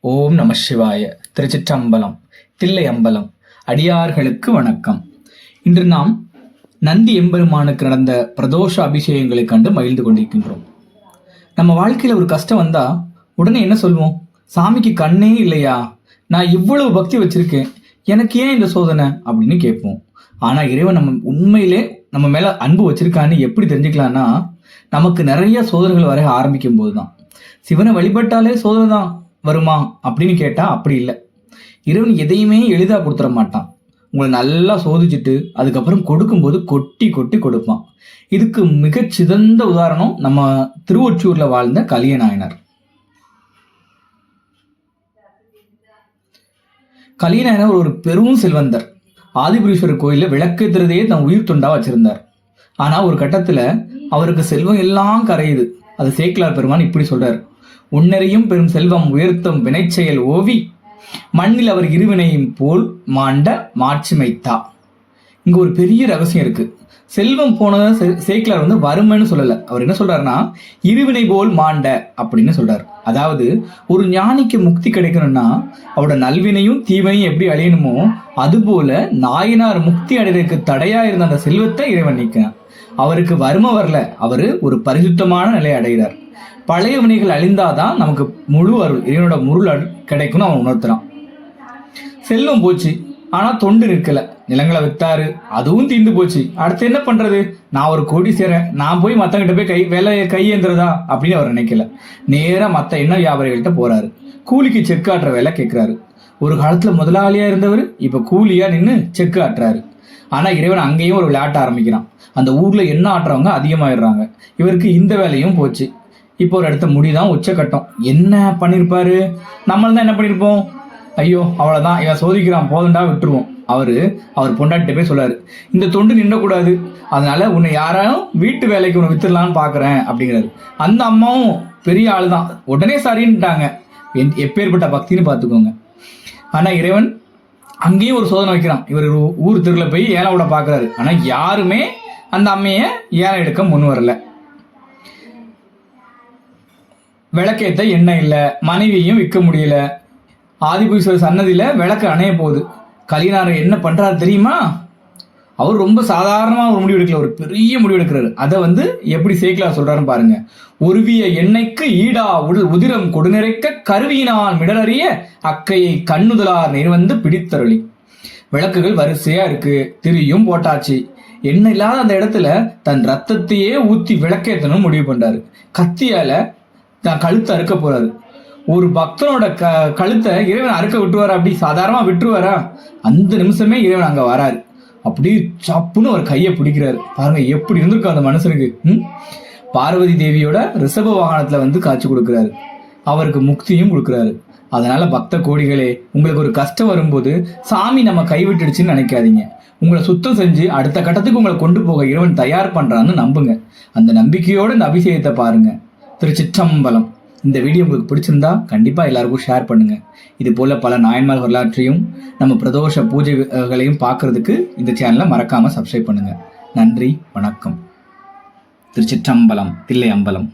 ஓம் நம சிவாய. திருச்சிற்றம்பலம். தில்லை அம்பலம் அடியார்களுக்கு வணக்கம். இன்று நாம் நந்தி எம்பெருமானுக்கு நடந்த பிரதோஷ அபிஷேகங்களை கண்டு மகிழ்ந்து கொண்டிருக்கின்றோம். நம்ம வாழ்க்கையில ஒரு கஷ்டம் வந்தா உடனே என்ன சொல்வோம்? சாமிக்கு கண்ணே இல்லையா? நான் இவ்வளவு பக்தி வச்சிருக்கேன், எனக்கு ஏன் இந்த சோதனை அப்படின்னு கேட்போம். ஆனா இறைவன் நம்ம உண்மையிலே நம்ம மேல அன்பு வச்சிருக்கான்னு எப்படி தெரிஞ்சுக்கலாம்னா, நமக்கு நிறைய சோதனைகள் வர ஆரம்பிக்கும் போதுதான். சிவனை வழிபட்டாலே சோதனை தான் வருமா அப்படின்னு கேட்டா அப்படி இல்லை. இறைவன் எதையுமே எளிதா கொடுத்துட மாட்டான். உங்களை நல்லா சோதிச்சுட்டு அதுக்கப்புறம் கொடுக்கும்போது கொட்டி கொட்டி கொடுப்பான். இதுக்கு மிகச் சிறந்த உதாரணம் நம்ம திருவொற்றியூர்ல வாழ்ந்த கலிய நாயனார். கலிய நாயனார் ஒரு பெரும் செல்வந்தர். ஆதிபுரீஸ்வரர் கோயில விளக்கேற்றுறதையே தன் உயிர் தொண்டா வச்சிருந்தார். ஆனா ஒரு கட்டத்துல அவருக்கு செல்வம் எல்லாம் கரையுது. அது சேக்கிலார் பெருமான் இப்படி சொல்றாரு: உன்னரையும் பெரும் செல்வம் உயர்த்தும் வினைச்செயல் ஓவி மண்ணில் அவர் இருவினையும் போல் மாண்ட மாட்சிமைத்தா. இங்க ஒரு பெரிய ரகசியம் இருக்கு. செல்வம் போனத சேக்கிலார் வறுமைன்னு சொல்லல. அவர் என்ன சொல்றாருன்னா, இருவினை போல் மாண்ட அப்படின்னு சொல்றாரு. அதாவது ஒரு ஞானிக்கு முக்தி கிடைக்கணும்னா அவரோட நல்வினையும் தீவினையும் எப்படி அழியணுமோ அதுபோல நாயனார் முக்தி அடைவதற்கு தடையா இருந்த அந்த செல்வத்தை இறைவன் நீக்கினார். அவருக்கு வறுமை வரல, அவரு ஒரு பரிசுத்தமான நிலையை அடைகிறார். பழைய வினைகள் அழிந்தாதான் நமக்கு முழு அருள், இறைவனோட முருள் கிடைக்கும்னு அவன் உணர்த்துறான். செல்வம் போச்சு, ஆனா தொண்டு நிற்கல. நிலங்களை வித்தாரு, அதுவும் தீர்ந்து போச்சு. அடுத்து என்ன பண்றது? நான் ஒரு கோடி சேரேன், நான் போய் மத்தவங்கிட்ட போய் வேலையை கையேந்துறதா அப்படின்னு அவர் நினைக்கல. நேரா மத்த எண்ணெய் வியாபாரிகள்கிட்ட போறாரு. கூலிக்கு செக் ஆட்டுற வேலை கேட்கிறாரு. ஒரு காலத்துல முதலாளியா இருந்தவர் இப்ப கூலியா நின்று செக் ஆட்டுறாரு. ஆனா இறைவன் அங்கேயும் ஒரு விளையாட்ட ஆரம்பிக்கிறான். அந்த ஊர்ல என்ன ஆட்டுறவங்க அதிகமாயிடுறாங்க. இவருக்கு இந்த வேலையும் போச்சு. இப்போ ஒரு இடத்த முடிதான் உச்சக்கட்டம். என்ன பண்ணிருப்பாரு? நம்மள தான் என்ன பண்ணிருப்போம்? ஐயோ அவ்வளவுதான், இவன் சோதிக்கிறான், போதண்டா விட்டுருவோம். அவர் பொண்டாட்டிட்ட போய் சொல்றாரு, இந்த தொண்டு நின்றக்கூடாது, அதனால உன்னை யாரும் வீட்டு வேலைக்கு உன்னை வித்துடலான்னு பாக்குறேன் அப்படிங்கிறாரு. அந்த அம்மாவும் பெரிய ஆளுதான், உடனே சரின்னுட்டாங்க. எப்பேற்பட்ட பக்தின்னு பாத்துக்கோங்க. ஆனா இறைவன் அங்கேயும் ஒரு சோதனை வைக்கிறான். இவர் ஊர் தெருல போய் ஏலம் விட பாக்குறாரு. ஆனா யாருமே அந்த அம்மைய ஏலம் எடுக்க முன் வரல. விளக்கேத்த எண்ணெய் இல்லை, மனைவியையும் விற்க முடியல. ஆதிபுரீஸ்வரர் சன்னதியில விளக்கு அணைய போகுது. கலியனார் என்ன பண்றாரு தெரியுமா? அவர் ரொம்ப சாதாரணமா ஒரு முடிவு எடுக்கல, ஒரு பெரிய முடிவு எடுக்கிறாரு. அதை எப்படி சேக்கிலார் சொல்றாருன்னு பாருங்க. ஒருவிய எண்ணெய்க்கு ஈடா உதிரம் கொடுநிறைக்க கருவியினால் மிடலறிய அக்கையை கண்ணுதலார் நேர் பிடித்தருளி. விளக்குகள் வரிசையா இருக்கு, திரியும் போட்டாச்சு. எண்ணெய் இல்லாத அந்த இடத்துல தன் ரத்தத்தையே ஊத்தி விளக்கேத்தணும் முடிவு பண்றாரு. கத்தியால தான் கழுத்தை அறுக்க போறாரு. ஒரு பக்தனோட கழுத்தை இறைவன் அறுக்க விட்டுவாரா? அப்படி சாதாரணமா விட்டுருவாரா? அந்த நிமிஷமே இறைவன் அங்க வராரு. அப்படி சப்புன்னு ஒரு கையை பிடிக்கிறாரு. பாருங்க எப்படி இருந்திருக்கும் அந்த மனுஷனுக்கு. பார்வதி தேவியோட ரிஷப வாகனத்துல காட்சி கொடுக்கிறாரு. அவருக்கு முக்தியும் கொடுக்கிறாரு. அதனால பக்த கோடிகளே, உங்களுக்கு ஒரு கஷ்டம் வரும்போது சாமி நம்ம கைவிட்டுடுச்சுன்னு நினைக்காதீங்க. உங்களை சுத்தம் செஞ்சு அடுத்த கட்டத்துக்கு உங்களை கொண்டு போக இறைவன் தயார் பண்றான்னு நம்புங்க. அந்த நம்பிக்கையோட இந்த அபிஷேகத்தை பாருங்க. திருச்சிற்றம்பலம். இந்த வீடியோ உங்களுக்கு பிடிச்சிருந்தா கண்டிப்பா எல்லாருக்கும் ஷேர் பண்ணுங்க. இது போல பல நாயன்மார் வரலாற்றையும் நம்ம பிரதோஷ பூஜைகளையும் பார்க்கறதுக்கு இந்த சேனலை மறக்காம சப்ஸ்கிரைப் பண்ணுங்க. நன்றி, வணக்கம். திருச்சிற்றம்பலம். தில்லை அம்பலம்.